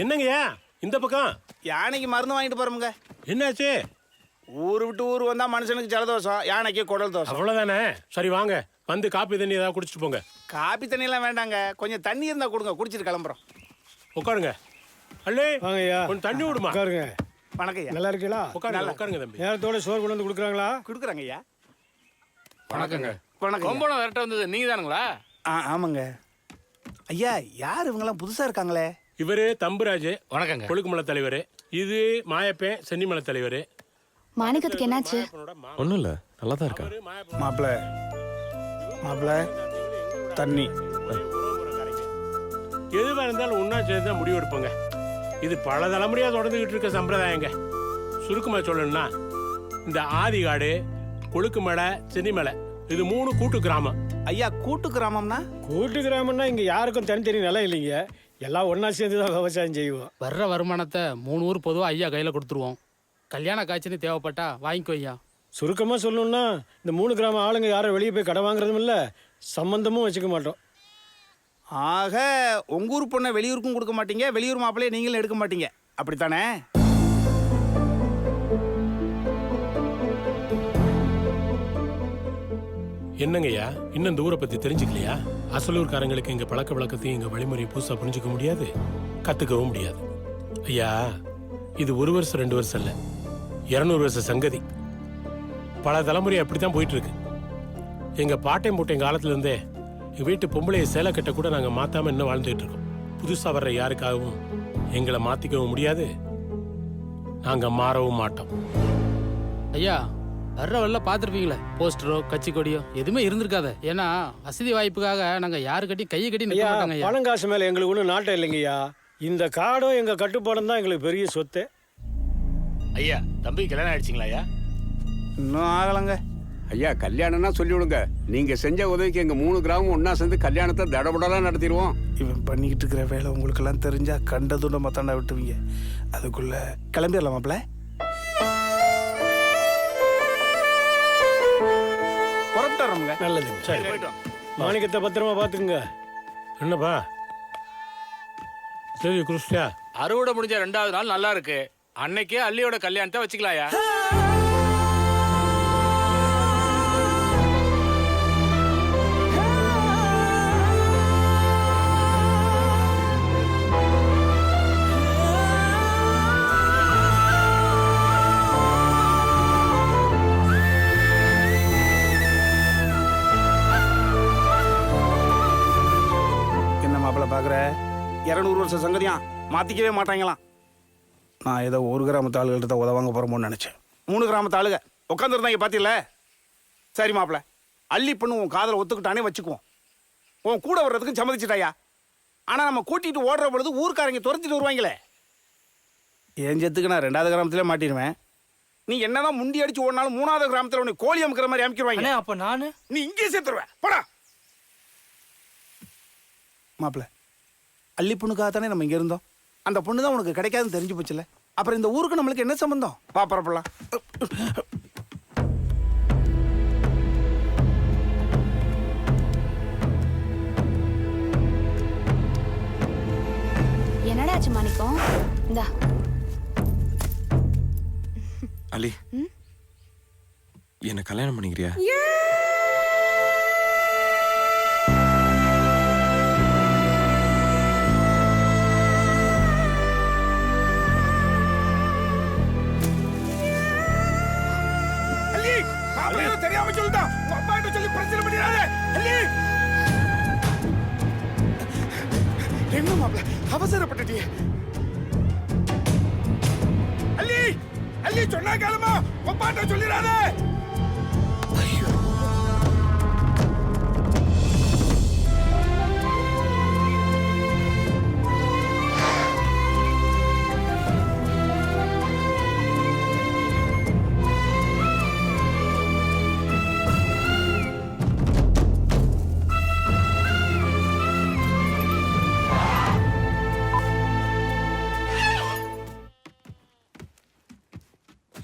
என்னங்கய்யா இந்த பக்கம்? யானைக்கு மருந்து வாங்கிட்டு போறோமுங்க. என்னாச்சு? ஊர் விட்டு ஊர் வந்தா மனுஷனுக்கு ஜலதோஷம், யானைக்கு குடல் தோஷம். அவ்வளவுதானே? சரி வாங்க, வந்து காப்பி தண்ணி ஏதாவது குடிச்சிட்டு போங்க. காப்பி தண்ணி எல்லாம் வேண்டாங்க, கொஞ்சம் தண்ணி இருந்தா கொடுங்க, குடிச்சிட்டு கிளம்புறோம். உட்காருங்க. அள்ளே வாங்கய்யா. கொஞ்சம் தண்ணி விடுமா. உட்காருங்க. வணக்கம் ஐயா. நல்லா இருக்கீங்களா? உட்காருங்க உட்காருங்க தம்பி. நேரத்தோட சோறு கொண்டு வந்து கொடுக்குறாங்களா? கொடுக்குறாங்க ஐயா. வணக்கங்க. வணக்கம் ஐயா. கொம்பளம் விரட்ட வந்தது நீங்க தானுங்களா? ஆமாங்க ஐயா. யார் இவங்கெல்லாம் புதுசா இருக்காங்களே? இவரு தம்புராஜ், வணக்கங்க. கொழுக்குமலை தலைவர். இது மாயப்பன், சென்னிமலை தலைவர். மாணிக்கத்துக்கு என்னாச்சு? ஒன்றும் இல்லை, நல்லா தான் இருக்கா. மாப்பிள மாப்பிள தண்ணி. எதுவா இருந்தாலும் ஒன்னா சேர்ந்து தான் முடிவு எடுப்போங்க. இது பல தலைமுறையா தொடர்ந்துகிட்டு இருக்க சம்பிரதாயங்க. சுருக்கமா சொல்லணும்னா இந்த ஆதிகாடு, கொழுக்குமலை, சென்னிமலை இது 3 கூட்டு கிராமம். ஐயா கூட்டு கிராமம்னா? கூட்டு கிராமம்னா இங்க யாருக்கும் தனித்தனி நிலம் இல்லைங்க. எல்லாம் ஒன்னா சேர்ந்து தான் விவசாயம் செய்வோம். வர்ற வருமானத்தை 3 ஊர் பொதுவாக ஐயா கையில் கொடுத்துருவோம். கல்யாண காட்சின்னு தேவைப்பட்டா வாங்கிக்கோ ஐயா. சுருக்கமா சொல்லணும்னா இந்த 3 கிராம ஆளுங்க யாரும் வெளியே போய் கடை வாங்குறதும் இல்ல, சம்பந்தமும் வச்சுக்க மாட்டோம். ஆக உங்க ஊர் பொண்ணை வெளியூருக்கும் கொடுக்க மாட்டீங்க, வெளியூர் மாப்பிள்ளையே நீங்களும் எடுக்க மாட்டீங்க, அப்படித்தானே? என்னங்கய்யா, இன்னும் இந்த ஊரை பத்தி தெரிஞ்சுக்கலையா? அசலூர்காரங்களுக்கு எங்க பழக்க வழக்கத்தையும் எங்க வழிமுறையை புதுசா புரிஞ்சுக்க முடியாது, கத்துக்கவும் முடியாது. ஐயா, இது 1 வருஷம் 2 வருஷம் இல்ல, 200 வருஷ சங்கதி. பல தலைமுறை அப்படித்தான் போயிட்டு இருக்கு. எங்க பாட்டையும் போட்டையும் காலத்துல இருந்தே எங்க வீட்டு பொம்பளைய சேலை கட்ட கூட நாங்க மாத்தாம இன்னும் வாழ்ந்துட்டு இருக்கோம். புதுசா வர்ற யாருக்காகவும் எங்களை மாத்திக்கவும் முடியாது, நாங்க மாறவும் மாட்டோம். ஐயா, வர்ற வரல பார்த்துருப்பீங்களே, போஸ்டரோ கட்சி கொடியோ எதுவுமே இருந்திருக்காது. ஏன்னா வசதி வாய்ப்புக்காக நாங்க யாரு கட்டி கையை கட்டி நிற்க மாட்டாங்க ஐயா. பணம் காசு மேல எங்களுக்கு ஒன்றும் நாட்டம் இல்லைங்கய்யா. இந்த காடும் எங்க கட்டுப்பாடும் தான் எங்களுக்கு பெரிய சொத்து. ஐயா, தம்பி கல்யாணம் ஆயிடுச்சிங்களா ஐயா? இன்னும் ஆகலங்க ஐயா. கல்யாணம்னா சொல்லிவிடுங்க. நீங்க செஞ்ச உதவிக்கு எங்க 3 கிராமம் ஒன்னா சேர்ந்து கல்யாணத்தை தடபடலாம் நடத்திடுவோம். இவன் பண்ணிக்கிட்டு இருக்கிற வேலை உங்களுக்கெல்லாம் தெரிஞ்சா கண்டதுண்ட மத்தாண்டா விட்டுவீங்க. அதுக்குள்ள கிளம்பிடலாம் மாப்பிள்ள. புறப்பட்டுறோமுங்க. நல்லதுங்க. சரி, போயிட்டோம். மாணிக்கத்தை பத்திரமா பாத்துக்குங்க. என்னப்பா சரி கிருஷ்ணா? அறுவடை முடிஞ்ச 2வது நாள் நல்லா இருக்கு. அன்னைக்கே அள்ளியோட கல்யாணத்தை வச்சுக்கலாம் ஐயா. என்ன மாப்பிள்ள பாக்குற? 200 வருஷம் சங்கதியா மாத்திக்கவே மாட்டாங்களாம். நான் ஏதோ 1 கிராமத்து ஆளுகள்கிட்ட தான் உதவாங்க போறோமோன்னு நினைச்சேன். 3 கிராமத்து ஆளுக உட்காந்துருந்தாங்க பாத்தியில. சரி மாப்பிள்ள, அள்ளி பண்ணு உன் காதலை ஒத்துக்கிட்டானே வச்சுக்குவோம். உன் கூட வர்றதுக்கு சம்மதிச்சிட்டாயா. ஆனா நம்ம கூட்டிட்டு ஓடுற பொழுது ஊர்க்காரங்க துரத்திட்டு வருவாங்களே, என் ஜெத்துக்கு நான் 2வது கிராமத்திலே மாட்டிடுவேன். நீ என்னதான் முண்டி அடிச்சு ஓடினாலும் 3வது கிராமத்துல உன்னை கோழி அமுக்கிற மாதிரி அமுக்கிடுவாங்க. அப்ப நானு நீ இங்கே சேர்த்துருவேன். போடா மாப்பிள்ள. அள்ளி பொண்ணுக்காக தானே நம்ம இங்க இருந்தோம். அந்த பொண்ணு தான் உனக்கு கிடைக்காதுன்னு தெரிஞ்சு போச்சுல. அப்புறம் இந்த ஊருக்கு நம்மளுக்கு என்ன சம்பந்தம்? வா பரப்பலாம். என்னடா ஆச்சு மாணிக்கம்? இந்தா. அலி, என்ன கல்யாணம் பண்ணிக்கிறியா? தெரியாம சொல்லிட்டான். அப்பா கிட்ட சொல்லி பிரச்சனை பண்ணிடாதே. என்ன மாப்பிள்ள அவசரப்பட்டுட்டியே? அள்ளி அள்ளி சொன்னா காலமா அப்பாட்ட சொல்லிடாதே. ஐயோ,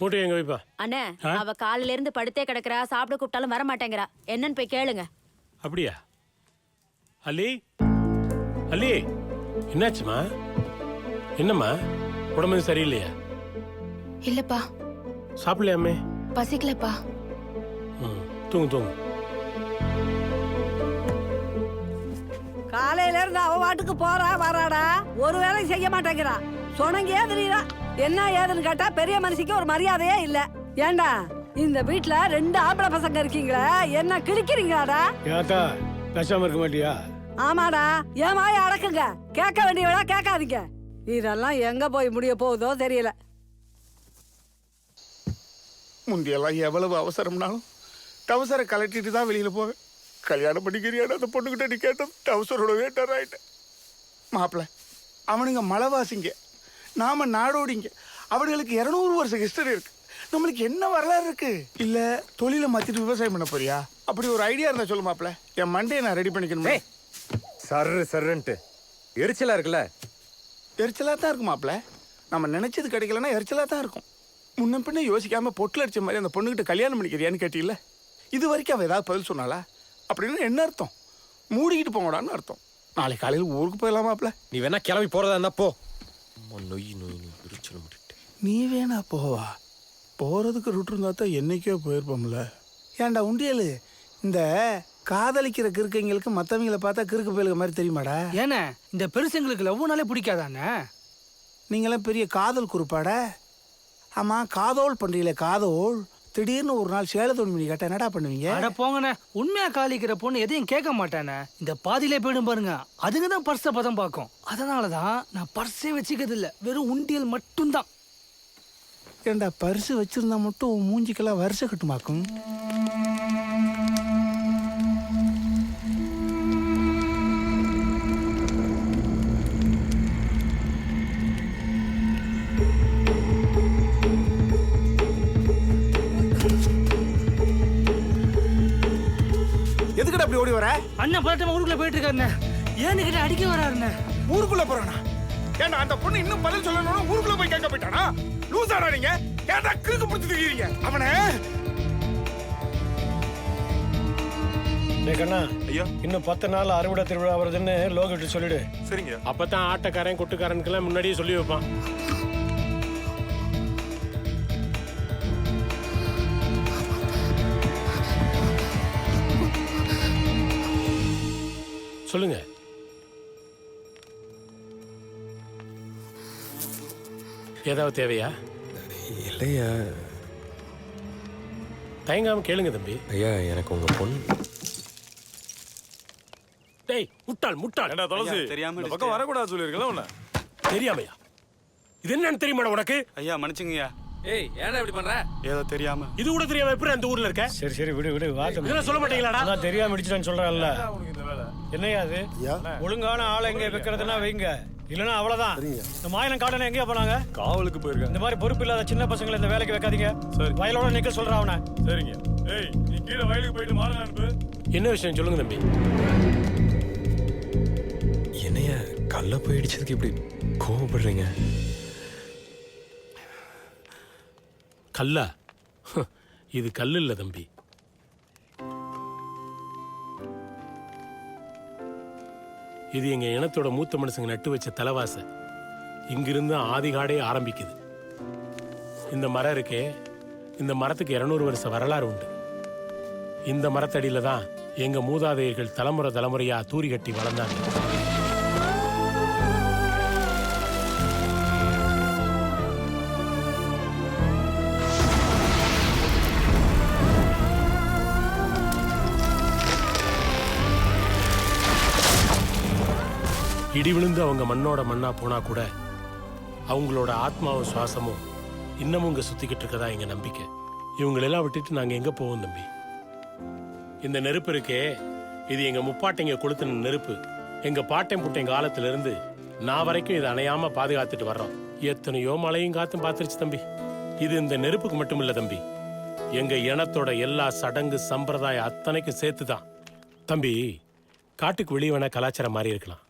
மூட்டை எங்க வைப்பா? அண்ணே, அவ காலையில இருந்து படுத்தே கிடக்குறா, சாப்பிட கூப்பிட்டாலும் வர மாட்டேங்கிறா. என்னன்னு போய் கேளுங்க. அப்படியா? அலி, அலி, என்னாச்சுமா? என்னம்மா உடம்பு சரியில்லையா? இல்லப்பா, சாப்பிடலையாமே? பசிக்கலப்பா. தூங்கு தூங்கு. காலையில இருந்து அவ வாட்டுக்கு போறா வராடா, ஒரு வேலையும் செய்ய மாட்டேங்கிறா. சொனங்கியே தெரியுறா. என்ன ஏதுன்னு கேட்டா பெரிய மனுஷிக்கு ஒரு மரியாதையே இல்ல. ஏண்டா இந்த வீட்டுல 2 ஆம்பளை பசங்க இருக்கீங்களா, என்ன கிழிக்கிறீங்களாடா? ஏக்கா பேசாம இருக்க மாட்டியா? ஆமாடா, என் வாயை அடக்குங்க. கேட்க வேண்டியவளா கேட்காதீங்க. இதெல்லாம் எங்க போய் முடிய போகுதோ தெரியல. முந்தியெல்லாம் எவ்வளவு அவசரம்னாலும் டவுசரை கலட்டிட்டு தான் வெளியில் போவேன். கல்யாணம் பண்ணிக்கிறியான்னு அந்த பொண்ணுக்கிட்ட நீ கேட்டது டவுசரோட வேட்டர் ஆகிட்டேன். மாப்பிள்ள அவனுங்க மலைவாசிங்க, நாம நாடோடிங்க. அவனுங்களுக்கு 200 வருஷம் ஹிஸ்டரி இருக்கு. நம்மளுக்கு என்ன வரலாறு இருக்கு? இல்லை தொழிலை மாற்றிட்டு விவசாயம் பண்ண போறியா? அப்படி ஒரு ஐடியா இருந்தா சொல்லு மாப்பிள்ள. என் மண்டையை நான் ரெடி பண்ணிக்கணுமே. சர்ன்ட்டு எரிச்சலா இருக்குல்ல? எரிச்சலாக தான் இருக்கும் மாப்பிள்ள. நம்ம நினைச்சது கிடைக்கலன்னா எரிச்சலாக தான் இருக்கும். முன்ன பின்ன யோசிக்காம பொட்டில் அடிச்ச மாதிரி அந்த பொண்ணுகிட்ட கல்யாணம் பண்ணிக்கிறியான்னு கேட்டீல்ல. இது வரைக்கும் அவள் ஏதாவது பதில் சொன்னாளா? அப்படின்னு என்ன அர்த்தம்? மூடிக்கிட்டு போங்கடான்னு அர்த்தம். நாளைக்கு காலையில் ஊருக்கு போயிடலாமாப்ல. நீ வேணா கிளம்பி போறதா இருந்தா போ. நொய் நொய் எரிச்சல் முடிட்டு. நீ வேணா போவா? போகிறதுக்கு ரூட் இருந்தால் தான் என்னைக்கோ போயிருப்போம்ல. ஏன்டா உண்டியல், இந்த காதலிக்கிற கிறுக்கைங்களுக்கு மற்றவங்களை பார்த்தா கிறுக்கு போயிலுக்க மாதிரி தெரியுமாடா? ஏன்னா இந்த பெருசுங்களுக்கு லவ்னாலே பிடிக்காதானே? நீங்களாம் பெரிய காதல் குறிப்பாடா? ஆமாம், காதோல் பண்ணுறீங்களே காதோல். திடீர்னு ஒரு நாள் சேலத்தோணி மணி கேட்டால் என்னடா பண்ணுவீங்க? அட போங்கண்ணே, உண்மையா காலிக்கிற பொண்ணு எதையும் கேட்க மாட்டானே. இந்த பாதியிலே போயிடும் பாருங்க, அதுங்க தான் பர்ஸை பதம் பார்க்கும். அதனாலதான் நான் பர்ஸே வச்சுக்கிறது இல்லை, வெறும் உண்டியல் மட்டும்தான். ஏண்டா பரிசு வச்சிருந்தா மட்டும் உன் மூஞ்சிக்கெல்லாம் வருஷ கட்டுமாக்கும். எதுக்கிட்ட அப்படி ஓடி வர? அண்ணன் பதட்டமா ஊருக்குள்ள போயிட்டு இருக்காருண்ணே. ஏன்னு கிட்ட அடிக்க வராருண்ணே. ஊருக்குள்ள போறானா? ஏண்டா அந்த பொண்ணு இன்னும் பதில் சொல்லணும்னு ஊருக்குள்ள போய் கேட்க போயிட்டானா? லூசாடா நீங்க? ஏண்டா கிறுக்கு பிடிச்சிட்டு இருக்கீங்க அவனை? கண்ணா ஐயா இன்னும் 10 நாள் அறுவடை திருவிழா வருதுன்னு லோகிட்டு சொல்லிடு. சரிங்க. அப்பதான் ஆட்டக்காரன் கொட்டுக்காரனுக்கெல்லாம் முன்னாடியே சொல்லி வைப்பான். சொல்லுங்க. ஏதாவது தேவையா? இல்லையா. தயங்காம கேளுங்க தம்பி. ஐயா எனக்கு உங்க பொண்ணு. டேய் முட்டாள் முட்டாள். என்ன துளசி தெரியாம இந்த பக்கம் வரக்கூடாது சொல்லிருக்கல உன்ன. தெரியாமையா? இது என்னன்னு தெரியுமாடா உனக்கு? ஐயா மன்னிச்சுங்கய்யா. ஏய் ஏன்டா இப்படி பண்ற? ஏதோ தெரியாம. இது கூட தெரியாம எப்படி அந்த ஊர்ல இருக்க? சரி சரி விடு விடு. இதெல்லாம் சொல்ல மாட்டீங்களாடா? நான் தெரியாம அடிச்சிட்டேன்னு சொல்றேன்ல. என்னையா அது? ஒழுங்கான ஆளை எங்க வைக்கிறதுனா வைங்க, இல்லைன்னா அவ்வளவுதான். இந்த மாயனம் காடனை எங்கேயா போனாங்க? காவலுக்கு போயிருக்க. இந்த மாதிரி பொறுப்பு இல்லாத சின்ன பசங்களை இந்த வேலைக்கு வைக்காதீங்க. சரி. வயலோட நிக்க சொல்ற அவனை. சரிங்க. ஏய் நீ கீழ வயலுக்கு போயிட்டு மாலை அனுப்பு. என்ன விஷயம் சொல்லுங்க தம்பி. என்னையா கல்ல போய் அடிச்சதுக்கு இப்படி கோவப்படுறீங்க? கல்லா? இது கல்லு இல்ல தம்பி. இது எங்க இனத்தோட மூத்த மனுஷங்க நட்டு வச்ச தலைவாசை. இங்கிருந்து ஆதிகாடே ஆரம்பிக்குது. இந்த மரம் இருக்கே, இந்த மரத்துக்கு 200 வருஷ வரலாறு உண்டு. இந்த மரத்தடியில தான் எங்க மூதாதையர்கள் தலைமுறை தலைமுறையா தூரி கட்டி வளர்ந்தாங்க. இடி விழுந்து அவங்க மண்ணோட மண்ணா போனா கூட அவங்களோட ஆத்மாவும் சுவாசமும் இன்னமும் இங்க சுத்திக்கிட்டு இருக்கதா எங்க நம்பிக்கை. இவங்களெல்லாம் விட்டுட்டு நாங்க எங்க போவோம் தம்பி? இந்த நெருப்பு இருக்கே, இது எங்க முப்பாட்டைங்க கொளுத்தின நெருப்பு. எங்க பாட்டன் புட்டைங்க காலத்துல இருந்து நான் வரைக்கும் இதை அணையாம பாதுகாத்துட்டு வர்றோம். எத்தனையோ மழையும் காத்தும் பார்த்துருச்சு தம்பி. இது இந்த நெருப்புக்கு மட்டும் இல்ல தம்பி, எங்க இனத்தோட எல்லா சடங்கு சம்பிரதாயம் அத்தனைக்கும் சேர்த்துதான் தம்பி. காட்டுக்கு வெளியே வேணா கலாச்சாரம் மாறி இருக்கலாம்,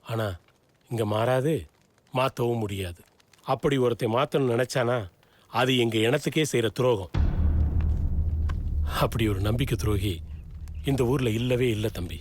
ஆனா இங்க மாறாது, மாத்தவும் முடியாது. அப்படி ஒருத்தை மாத்தணும்னு நினைச்சானா அது எங்க இனத்துக்கே செய்யற துரோகம். அப்படி ஒரு நம்பிக்கை துரோகி இந்த ஊர்ல இல்லவே இல்லை தம்பி.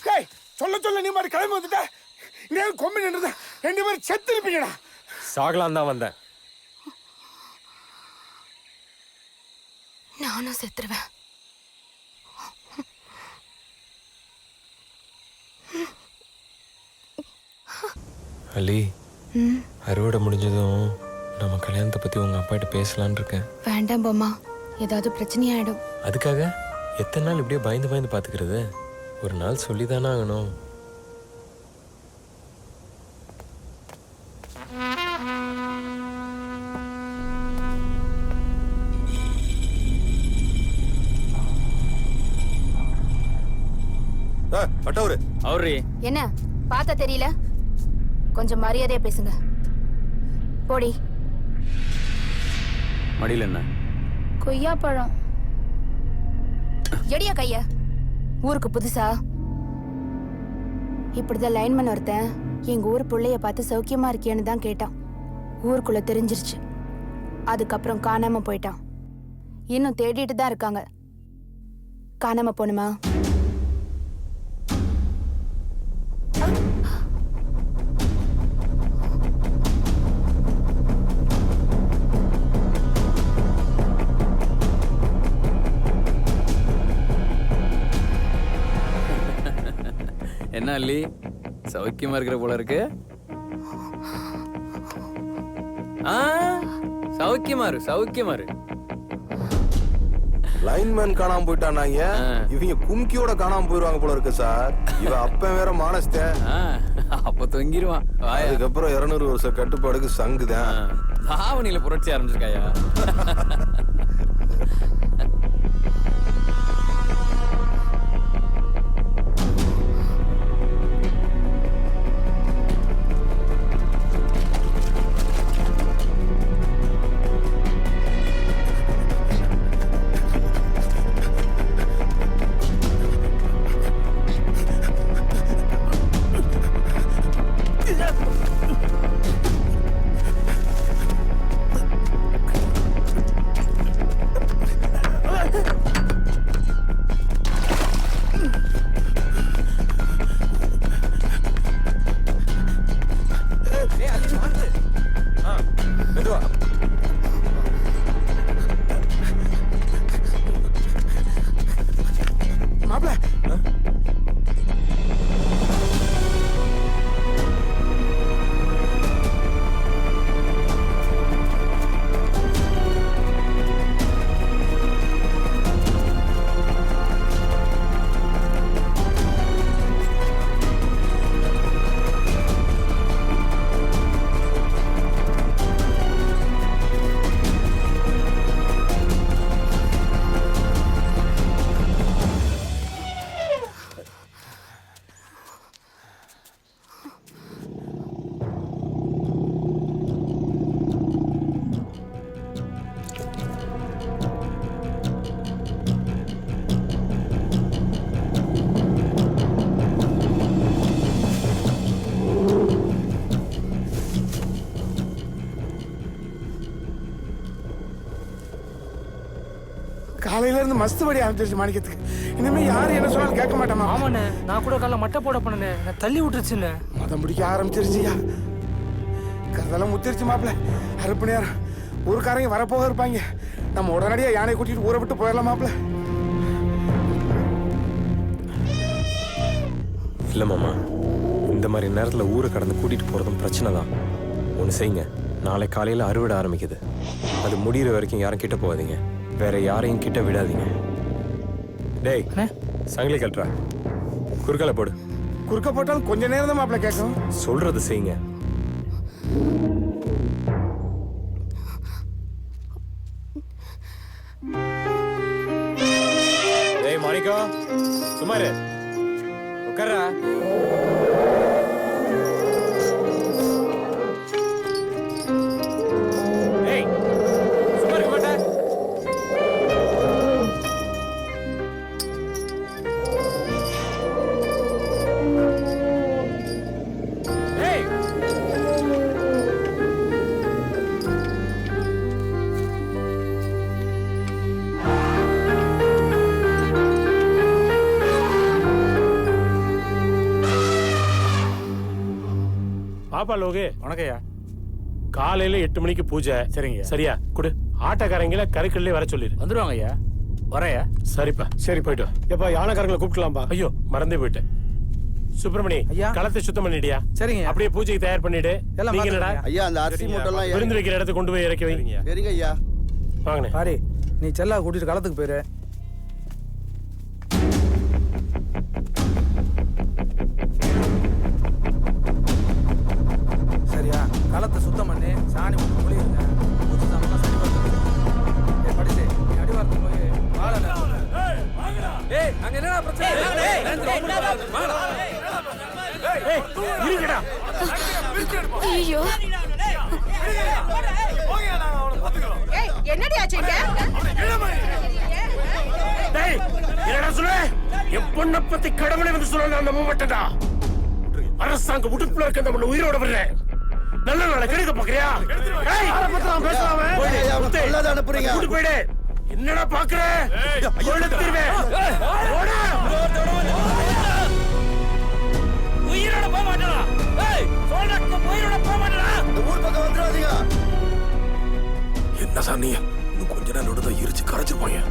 டேய் சொல்ல சொல்ல நீ மாதிரி கிளம்பி வந்துட்ட இங்கே கொம்பி நின்றுத 2 பேரும் செத்து இருப்பீங்கடா. சாகலாம் தான் வந்தேன். நானும் செத்துருவேன். அலி, அறுவடை முடிஞ்சதும் நம்ம கல்யாணத்தை பத்தி உங்க அப்பாட்ட பேசலான்னு இருக்கேன். வேண்டாம் பொம்மா, ஏதாவது பிரச்சனையாயிடும். அதுக்காக எத்தனை நாள் இப்படியே பயந்து பயந்து பாத்துக்கிறது? ஒரு நாள் சொல்லிதானே ஆகணும். அவரு என்ன பார்த்தா தெரியல? கொஞ்சம் மரியாதையா பேசுங்க. போடி. மடியில் என்ன? கொய்யா பழம். எடியா கைய. ஊருக்கு புதுசா? இப்படிதான் லைன்மேன் ஒருத்தன் எங்க ஊர் பிள்ளைய பார்த்து சௌக்கியமா இருக்கியான்னு தான் கேட்டான். ஊருக்குள்ள தெரிஞ்சிருச்சு. அதுக்கப்புறம் காணாம போயிட்டான். இன்னும் தேடிட்டு தான் இருக்காங்க. காணாம போணுமா? என்ன அல்லி, சௌக்கியமா இருக்கிற போல இருக்கு? சௌக்கியமா இரு. லைன்மேன் காணாம போயிட்டானாங்க. இவங்க கும்கியோட காணாம போயிருவாங்க போல இருக்கு சார். இவன் அப்ப வேற மானஸ்தேன். அப்ப தொங்கிருவான். அதுக்கப்புறம் 200 வருஷ கட்டுப்பாடுக்கு சங்குதான். தாவணியில புரட்சி ஆரம்பிச்சிருக்காயா? காலையில இருந்து மஸ்து படி ஆரம்பிச்சிருச்சு மாணிக்கத்துக்கு. இனிமே யாரு என்ன சொன்னாலும் கேட்க மாட்டேமா. ஆமாண்ணே, நான் கூட காலைல மட்டை போட போனேண்ணே, நான் தள்ளி விட்டுருச்சுண்ணே. மதம் பிடிக்க ஆரம்பிச்சிருச்சியா. கதெல்லாம் முத்திருச்சு மாப்பிள்ள. அறுப்பு நேரம் ஊருக்காரங்க வரப்போக இருப்பாங்க. நம்ம உடனடியா யானை கூட்டிட்டு ஊரை விட்டு போயிடலாம் மாப்பிள்ள. இல்ல மாமா, இந்த மாதிரி நேரத்துல ஊரை கடந்து கூட்டிட்டு போறதும் பிரச்சனை தான். ஒன்று செய்யுங்க, நாளை காலையில அறுவடை ஆரம்பிக்குது. அது முடிகிற வரைக்கும் யாரும் கிட்ட போகாதீங்க. வேற யாரையும் கிட்ட விடாதீங்க. டேய் சங்கிலி கட்டுறா, குறுக்கால போடு. குறுக்க போட்டாலும் கொஞ்ச நேரம் தான் மாப்பிள்ள கேட்கும். சொல்றது செய்யுங்க. டேய் மாணிக்கம், சுமாரு உட்கார்றா. வாப்பா லோகு. வணக்கம்யா. காலையில 8 மணிக்கு பூஜை. சரிங்க. சரியா குடு. ஆட்டக்காரங்கள கறிக்கல்லே வர சொல்லிரு. வந்துருவாங்க ஐயா. வரையா? சரிப்பா. சரி போயிட்டு வா. எப்பா யானைக்காரங்களை கூப்பிடலாம்பா. ஐயோ மறந்தே போயிட்டேன். சுப்பிரமணி ஐயா. களத்தை சுத்தம் பண்ணிடியா? சரிங்க. அப்படியே பூஜைக்கு தயார் பண்ணிடு. எல்லாம் நீங்க என்னடா ஐயா அந்த அரிசி மூட்டெல்லாம் விருந்து வைக்கிற இடத்துக்கு கொண்டு போய் இறக்கி வைங்க. சரிங்க ஐயா. வாங்கண்ணே. பாரி நீ செல்லா கூட்டிட்டு களத்துக்கு போயிரு. சரியா? களத்தை சுத்தம் பண்ணி சாணி போட்டு குளிருங்க. பூச்சி சாமெல்லாம் சரி பார்த்துக்கணும். படிச்சு நீ அடிவாரத்துக்கு போய் வாழை ஏய் அங்க என்னடா பிரச்சனை? இருங்கடா. ஐயோ என்னடி ஆச்சுங்க? டேய் என்னடா சொல்ற? என் பொண்ணை பத்தி கடவுளை வந்து சொல்ல நம்ப மாட்டேன்டா. அரசாங்க உடுப்புல இருக்க நம்ம உயிரோட வர்றேன். நல்ல நாளை கெடுக்க பாக்குறியா? டேய் அனுப்புறீங்க. கூட்டி போயிடு. என்னடா பாக்குற? கொளுத்திடுவேன். ஓடு. உயிரோட போக மாட்டடா. ஏய் சொல்றக்க உயிரோட போக மாட்டடா. இந்த ஊர் பக்கம் வந்துடாதீங்க. என்ன சார் நீ இன்னும் கொஞ்ச நேரம் நடுதா இருச்சு கரைச்சிருப்பாங்க.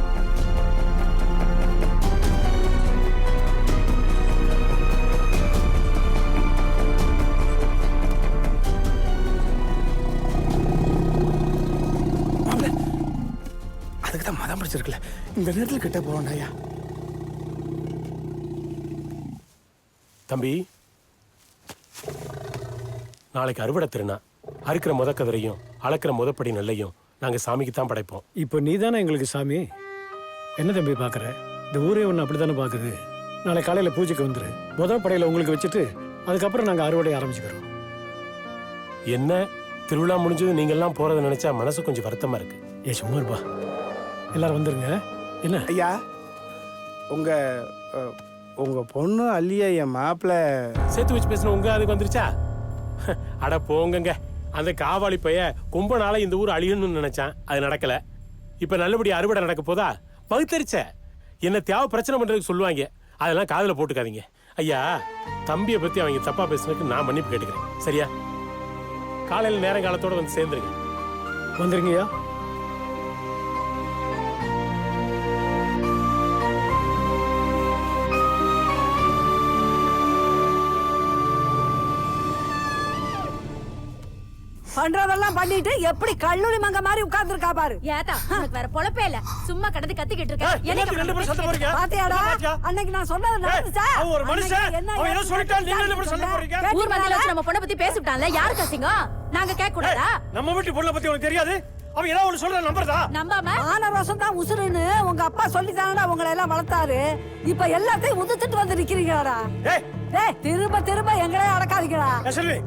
அதுக்கு தான் மதம் பிடிச்சிருக்குல்ல. இந்த நேரத்தில் கிட்ட போகண்டாயா. தம்பி நாளைக்கு அறுவடை திருநா. அறுக்கிற முதக்கதிரையும் அளக்கிற முதப்படி நெல்லையும் நாங்க சாமிக்கு தான் படைப்போம். இப்போ நீ தானே எங்களுக்கு சாமி. என்ன தம்பி பார்க்குற? இந்த ஊரே ஒன்று அப்படி தானே பார்க்குது. நாளை காலையில் பூஜைக்கு வந்துரு. முதல் படையில் உங்களுக்கு வச்சுட்டு அதுக்கப்புறம் நாங்கள் அறுவடை ஆரம்பிச்சுக்கிறோம். என்ன திருவிழா முடிஞ்சது நீங்க எல்லாம் போறதை நினைச்சா மனசு கொஞ்சம் வருத்தமா இருக்கு. ஏ சும்மா இருப்பா. எல்லாரும் வந்துருங்க. என்ன ஐயா உங்க உங்க பொண்ணு அல்லியா என் மாப்பிள்ள சேர்த்து வச்சு பேசுன உங்க அதுக்கு வந்துருச்சா? அட போங்கங்க. அந்த காவாளி பைய கும்ப நாளை இந்த ஊர் அழியணும்னு நினைச்சான். அது நடக்கல. இப்ப நல்லபடி அறுவடை நடக்க போதா? பகுத்தறிச்ச என்ன தேவை பிரச்சனை பண்றதுக்கு சொல்லுவாங்க. அதெல்லாம் காதுல போட்டுக்காதீங்க. ஐயா தம்பியை பத்தி அவங்க தப்பா பேசுனதுக்கு நான் மன்னிப்பு கேட்டுக்கிறேன். சரியா? காலையில நேரங்காலத்தோட வந்து சேர்ந்துருங்க. வந்துருங்கய்யா. பண்றதெல்லாம் பண்ணிட்டு எப்படி கல்லூரி மங்க மாதிரி உட்கார்ந்துருக்கா பாரு. ஏதா உனக்கு வேற பொழப்பே இல்ல. சும்மா கடந்து கத்திக்கிட்டு இருக்க. என்னத்துக்கு ரெண்டு பேரும் சண்டை போறீங்க? பாத்தியாடா அன்னைக்கு நான் சொன்னது நடந்துச்சா? அவன் ஒரு மனுஷன். அவன் ஏதோ சொல்லிட்டான். நீங்க ரெண்டு பேரும் சண்டை போறீங்க. ஊர் மத்தியில வச்சு நம்ம பொண்ணை பத்தி பேசிட்டான்ல. யாருக்கு அசிங்கம்? நாங்க கேட்க கூடாதா? நம்ம வீட்டு பொண்ணை பத்தி உனக்கு தெரியாது. அவன் ஏதோ ஒண்ணு சொல்ற நம்பர்தா? நம்பாம ஆன ரோசம் தான் உசுருன்னு உங்க அப்பா சொல்லித்தானடா உங்களை எல்லாம் வளர்த்தாரு. இப்ப எல்லாத்தையும் உதிச்சிட்டு வந்து நிக்கிறீங்களாடா. டேய் திரும்ப திரும்ப எங்களே அடக்காதீங்கடா. செல்வி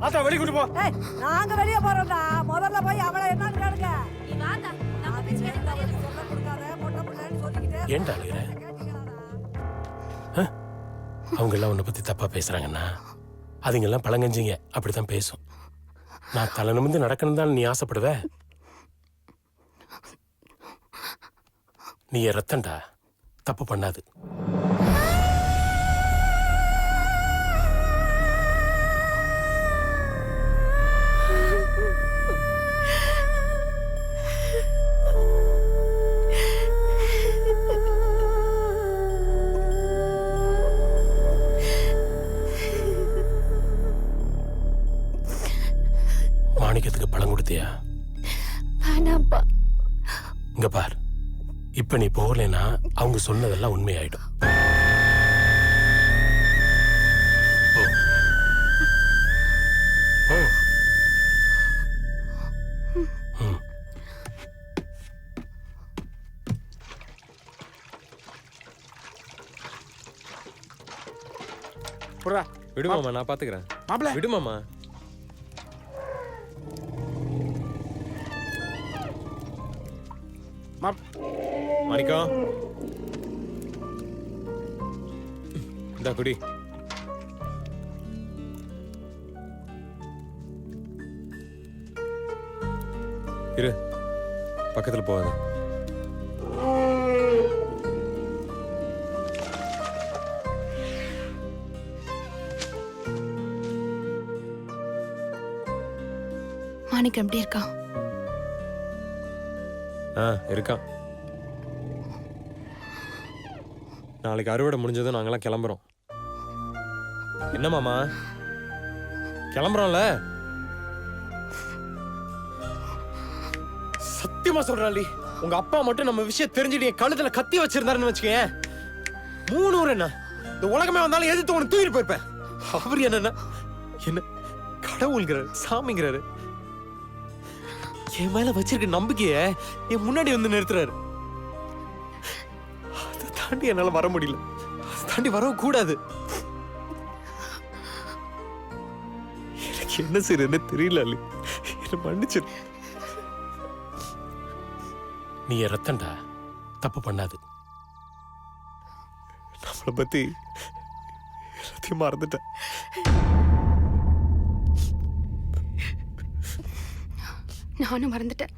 ஆத்தா வெளிய கொண்டு போ. ஏய் நாங்க வெளிய போறோம்டா. முதல்ல போய் அவளை என்னன்னு கேளுங்க. நீ வாடா. நம்ம பேச்சு கேட்க சொல்ல கொடுக்காத பொட்ட புள்ளன்னு சொல்லிக்கிட்டே ஏன்டா அழுகுற? அவங்க எல்லாம் உன்னை பத்தி தப்பா பேசுறாங்கன்னா அதுங்க எல்லாம் பழங்கஞ்சிங்க. அப்படித்தான் பேசும். நான் தலை நிமிர்ந்து நடக்கணும் தான் நீ ஆசைப்படுவ. நீ என் ரத்தம்டா. தப்பு பண்ணாது. மாணிக்கத்துக்கு பழம் கொடுத்தியா? வேணாப்பா. இங்க பார். இப்ப நீ போகலைன்னா அவங்க சொன்னதெல்லாம் உண்மையாயிடும். விடுமாமா நான் பாத்துக்கிறேன். மாப்பிள்ள விடுமாமா. மாணிக்கம் இந்த குடி. இரு பக்கத்துல போகாத. மாணிக்கம் எப்படி இருக்கான்? இருக்கான். நாளைக்கு அறுவடை முடிஞ்சதும் நாங்கெல்லாம் கிளம்புறோம். என்ன மாமா, கிளம்புறோம்ல? சத்தியமா சொல்றாளி, உங்க அப்பா மட்டும் நம்ம விஷயம் தெரிஞ்சுட்டு என் கழுத்துல கத்தி வச்சிருந்தாருன்னு வச்சுக்கேன், 3 ஊர் என்ன இந்த உலகமே வந்தாலும் எதிர்த்து உனக்கு தூக்கிட்டு போயிருப்பேன். அவர் என்னன்னா என்ன கடவுள்ங்கிறாரு, சாமிங்கிறாரு. என் மேல வச்சிருக்க நம்பிக்கைய என் முன்னாடி வந்து நிறுத்துறாரு. அதை தாண்டி என்னால வர முடியல, அதை தாண்டி வரவும் கூடாது. எனக்கு என்ன செய்யறதுன்னு தெரியல அலி, என்ன மன்னிச்சிரு. நீ என் ரத்தன்டா, தப்பு பண்ணாது. நம்மளை பத்தி எல்லாத்தையும் மறந்துட்டேன். நானும் மறந்துட்டேன்.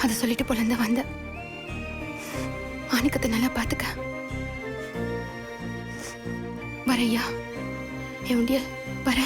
அதை சொல்லிட்டு போல இருந்து வந்த மாணிக்கத்தை நல்லா பாத்துக்க. வரையா என் உண்டியல் வர